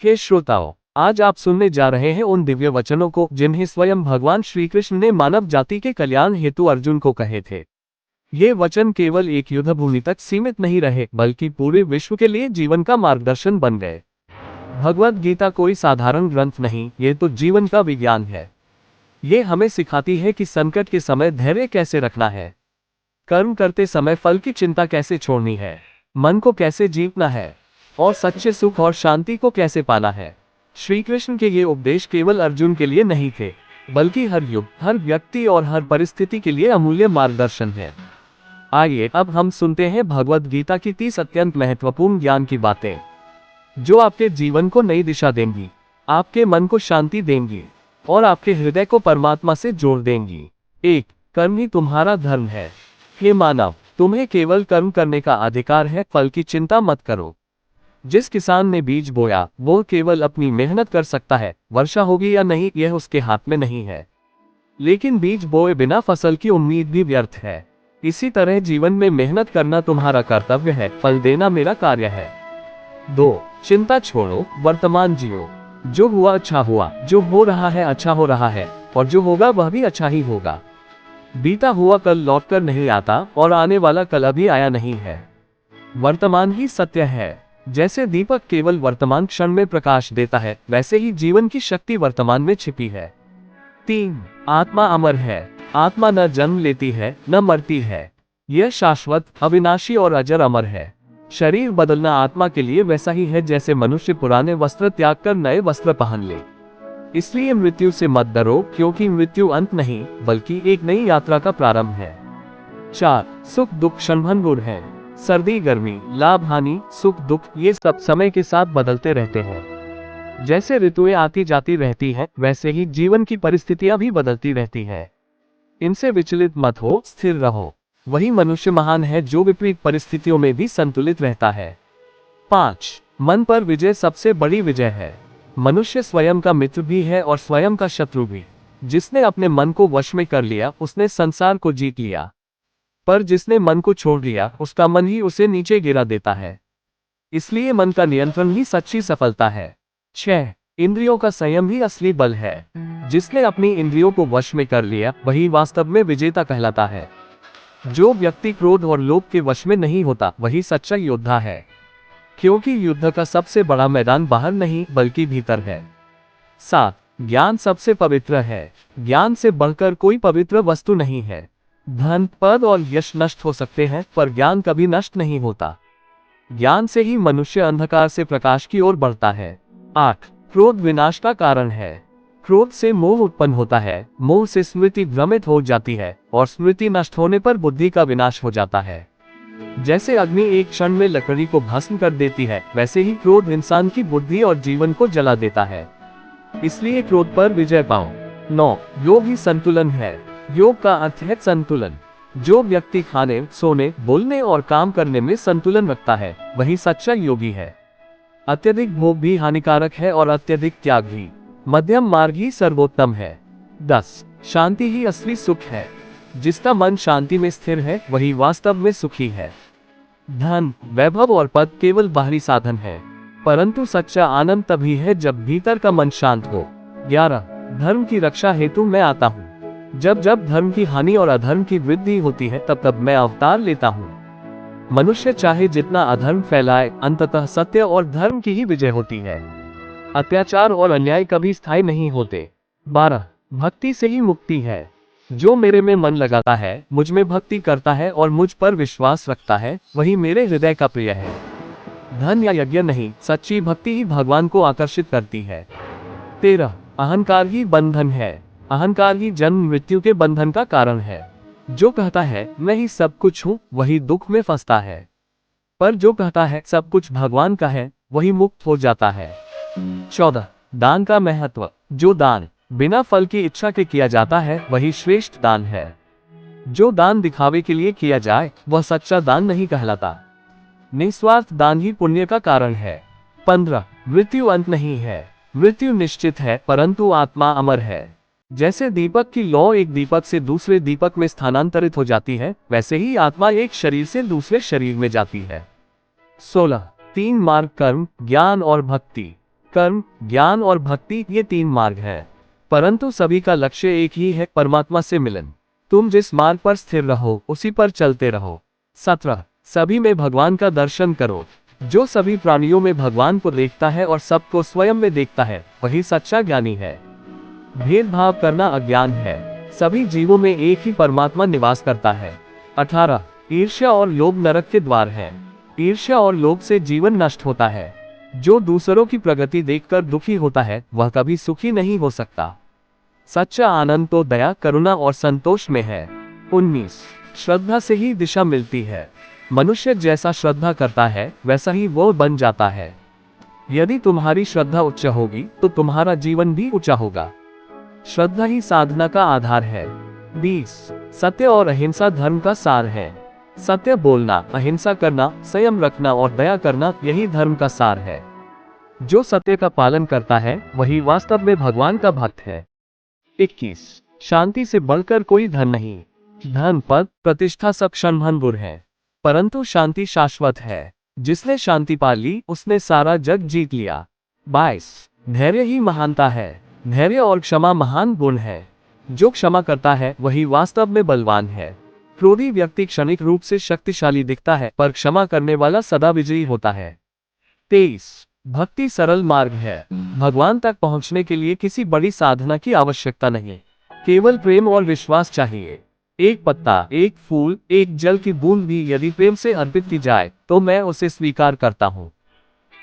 हे श्रोताओं, आज आप सुनने जा रहे हैं उन दिव्य वचनों को जिन्हें स्वयं भगवान श्री कृष्ण ने मानव जाति के कल्याण हेतु अर्जुन को कहे थे। ये वचन केवल एक युद्ध भूमि तक सीमित नहीं रहे, बल्कि पूरे विश्व के लिए जीवन का मार्गदर्शन बन गए। भगवद गीता कोई साधारण ग्रंथ नहीं, ये तो जीवन का विज्ञान है। ये हमें सिखाती है कि संकट के समय धैर्य कैसे रखना है, कर्म करते समय फल की चिंता कैसे छोड़नी है, मन को कैसे जीतना है और सच्चे सुख और शांति को कैसे पाना है। श्री कृष्ण के ये उपदेश केवल अर्जुन के लिए नहीं थे, बल्कि हर युग, हर व्यक्ति और हर परिस्थिति के लिए अमूल्य मार्गदर्शन है। आइए अब हम सुनते हैं भगवद गीता की 30 अत्यंत महत्वपूर्ण ज्ञान की बातें, जो आपके जीवन को नई दिशा देंगी, आपके मन को शांति देंगी और आपके हृदय को परमात्मा से जोड़ देंगी। 1. कर्म ही तुम्हारा धर्म है। हे मानव, तुम्हें केवल कर्म करने का अधिकार है, फल की चिंता मत करो। जिस किसान ने बीज बोया, वो केवल अपनी मेहनत कर सकता है, वर्षा होगी या नहीं यह उसके हाथ में नहीं है। लेकिन बीज बोए बिना फसल की उम्मीद भी व्यर्थ है। इसी तरह जीवन में मेहनत करना तुम्हारा कर्तव्य है, फल देना मेरा कार्य है। 2. चिंता छोड़ो, वर्तमान जियो। जो हुआ अच्छा हुआ, जो हो रहा है अच्छा हो रहा है और जो होगा वह भी अच्छा ही होगा। बीता हुआ कल लौटकर नहीं आता और आने वाला कल अभी आया नहीं है। वर्तमान ही सत्य है। जैसे दीपक केवल वर्तमान क्षण में प्रकाश देता है, वैसे ही जीवन की शक्ति वर्तमान में छिपी है। 3. आत्मा अमर है। आत्मा न जन्म लेती है न मरती है, यह शाश्वत, अविनाशी और अजर अमर है। शरीर बदलना आत्मा के लिए वैसा ही है जैसे मनुष्य पुराने वस्त्र त्याग कर नए वस्त्र पहन ले। इसलिए मृत्यु से मत डरो, क्योंकि मृत्यु अंत नहीं बल्कि एक नई यात्रा का प्रारंभ है। 4. सुख दुख क्षणभंगुर है। सर्दी गर्मी, लाभ हानि, सुख दुख, ये सब समय के साथ बदलते रहते हैं। जैसे ऋतुएं आती जाती रहती हैं, वैसे ही जीवन की परिस्थितियां भी बदलती रहती हैं। इनसे विचलित मत हो, स्थिर रहो। वही मनुष्य महान है जो विपरीत परिस्थितियों में भी संतुलित रहता है। 5. मन पर विजय सबसे बड़ी विजय है। मनुष्य स्वयं का मित्र भी है और स्वयं का शत्रु भी। जिसने अपने मन को वश में कर लिया, उसने संसार को जीत लिया। पर जिसने मन को छोड़ दिया, उसका मन ही उसे नीचे गिरा देता है। इसलिए मन का नियंत्रण ही सच्ची सफलता है। 6. इंद्रियों का संयम ही असली बल है। जिसने अपनी इंद्रियों को वश में कर लिया, वही वास्तव में विजेता कहलाता है। जो व्यक्ति क्रोध और लोभ के वश में नहीं होता, वही सच्चा योद्धा है, क्योंकि युद्ध का सबसे बड़ा मैदान बाहर नहीं बल्कि भीतर है। 7. ज्ञान सबसे पवित्र है। ज्ञान से बढ़कर कोई पवित्र वस्तु नहीं है। धन, पद और यश नष्ट हो सकते हैं, पर ज्ञान कभी नष्ट नहीं होता। ज्ञान से ही मनुष्य अंधकार से प्रकाश की ओर बढ़ता है। 8. क्रोध विनाश का कारण है। क्रोध से मोह उत्पन्न होता है, मोह से स्मृति भ्रमित हो जाती है और स्मृति नष्ट होने पर बुद्धि का विनाश हो जाता है। जैसे अग्नि एक क्षण में लकड़ी को भस्म कर देती है, वैसे ही क्रोध इंसान की बुद्धि और जीवन को जला देता है। इसलिए क्रोध पर विजय पाओ। 9. योग ही संतुलन है। योग का अर्थ है संतुलन। जो व्यक्ति खाने, सोने, बोलने और काम करने में संतुलन रखता है, वही सच्चा योगी है। अत्यधिक भोग भी हानिकारक है और अत्यधिक त्याग भी। मध्यम मार्ग ही सर्वोत्तम है। 10. शांति ही असली सुख है। जिसका मन शांति में स्थिर है, वही वास्तव में सुखी है। धन, वैभव और पद केवल बाहरी साधन है, परंतु सच्चा आनंद तभी है जब भीतर का मन शांत हो। 11. धर्म की रक्षा हेतु मैं आता हूँ। जब जब धर्म की हानि और अधर्म की वृद्धि होती है, तब तब मैं अवतार लेता हूँ। मनुष्य चाहे जितना अधर्म फैलाए, अंततः सत्य और धर्म की ही विजय होती है। अत्याचार और अन्याय कभी स्थायी नहीं होते। 12. भक्ति से ही मुक्ति है। जो मेरे में मन लगाता है, मुझ में भक्ति करता है और मुझ पर विश्वास रखता है, वही मेरे हृदय का प्रिय है। धन या यज्ञ नहीं, सच्ची भक्ति ही भगवान को आकर्षित करती है। 13. अहंकार ही बंधन है। अहंकार ही जन्म मृत्यु के बंधन का कारण है। जो कहता है मैं ही सब कुछ हूँ, वही दुख में फंसता है। पर जो कहता है सब कुछ भगवान का है, वही मुक्त हो जाता है। 14. दान का महत्व। जो दान बिना फल की इच्छा के किया जाता है, वही श्रेष्ठ दान है। जो दान दिखावे के लिए किया जाए, वह सच्चा दान नहीं कहलाता। निस्वार्थ दान ही पुण्य का कारण है। 15. मृत्यु अंत नहीं है। मृत्यु निश्चित है, परंतु आत्मा अमर है। जैसे दीपक की लौ एक दीपक से दूसरे दीपक में स्थानांतरित हो जाती है, वैसे ही आत्मा एक शरीर से दूसरे शरीर में जाती है। 16. 3 मार्ग, कर्म, ज्ञान और भक्ति। कर्म, ज्ञान और भक्ति, ये 3 मार्ग हैं, परंतु सभी का लक्ष्य एक ही है, परमात्मा से मिलन। तुम जिस मार्ग पर स्थिर रहो उसी पर चलते रहो। 17 सभी में भगवान का दर्शन करो। जो सभी प्राणियों में भगवान को देखता है और सबको स्वयं में देखता है, वही सच्चा ज्ञानी है। भेदभाव करना अज्ञान है। सभी जीवों में एक ही परमात्मा निवास करता है। 18 ईर्ष्या और लोभ नरक के द्वार है। ईर्ष्या और लोभ से जीवन नष्ट होता है। जो दूसरों की प्रगति देखकर दुखी होता है, वह कभी सुखी नहीं हो सकता। सच्चा आनंद तो दया, करुणा और संतोष में है। 19 श्रद्धा से ही दिशा मिलती है। मनुष्य जैसा श्रद्धा करता है, वैसा ही वो बन जाता है। यदि तुम्हारी श्रद्धा उच्च होगी तो तुम्हारा जीवन भी ऊंचा होगा। श्रद्धा ही साधना का आधार है। 20 सत्य और अहिंसा धर्म का सार है। सत्य बोलना, अहिंसा करना, संयम रखना और दया करना, यही धर्म का सार है। जो सत्य का पालन करता है, वही वास्तव में भगवान का भक्त है। 21 शांति से बढ़कर कोई धन नहीं। धन, पद, प्रतिष्ठा सब क्षणभंगुर है, परंतु शांति शाश्वत है। जिसने शांति पा ली, उसने सारा जग जीत लिया। 22 धैर्य ही महानता है। धैर्य और क्षमा महान गुण है। जो क्षमा करता है वही वास्तव में बलवान है। क्रोधी व्यक्ति क्षणिक रूप से शक्तिशाली दिखता है, पर क्षमा करने वाला सदा विजयी होता है। 23 भक्ति सरल मार्ग है। भगवान तक पहुंचने के लिए किसी बड़ी साधना की आवश्यकता नहीं, केवल प्रेम और विश्वास चाहिए। एक पत्ता, एक फूल, एक जल की बूंद भी यदि प्रेम से अर्पित की जाए तो मैं उसे स्वीकार करता हूँ।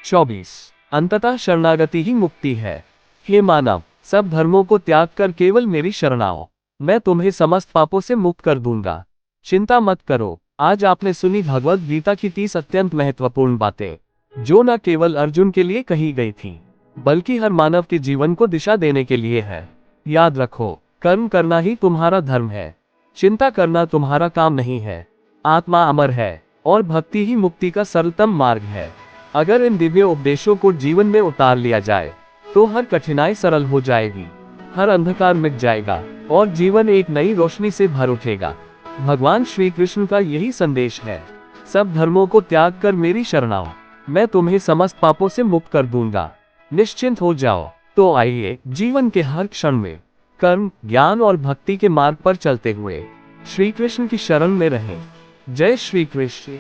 24 अंततः शरणागति ही मुक्ति है। हे मानव, सब धर्मों को त्याग कर केवल मेरी शरण आओ, मैं तुम्हें समस्त पापों से मुक्त कर दूंगा। चिंता मत करो। आज आपने सुनी भगवद गीता की 30 अत्यंत महत्वपूर्ण बातें, जो न केवल अर्जुन के लिए कही गई थी, बल्कि हर मानव के जीवन को दिशा देने के लिए है। याद रखो, कर्म करना ही तुम्हारा धर्म है, चिंता करना तुम्हारा काम नहीं है। आत्मा अमर है और भक्ति ही मुक्ति का सरलतम मार्ग है। अगर इन दिव्य उपदेशों को जीवन में उतार लिया जाए तो हर कठिनाई सरल हो जाएगी, हर अंधकार मिट जाएगा और जीवन एक नई रोशनी से भर उठेगा। भगवान श्री कृष्ण का यही संदेश है, सब धर्मों को त्याग कर मेरी शरण आओ, मैं तुम्हें समस्त पापों से मुक्त कर दूंगा। निश्चिंत हो जाओ। तो आइए जीवन के हर क्षण में कर्म, ज्ञान और भक्ति के मार्ग पर चलते हुए श्री कृष्ण की शरण में रहें। जय श्री कृष्ण।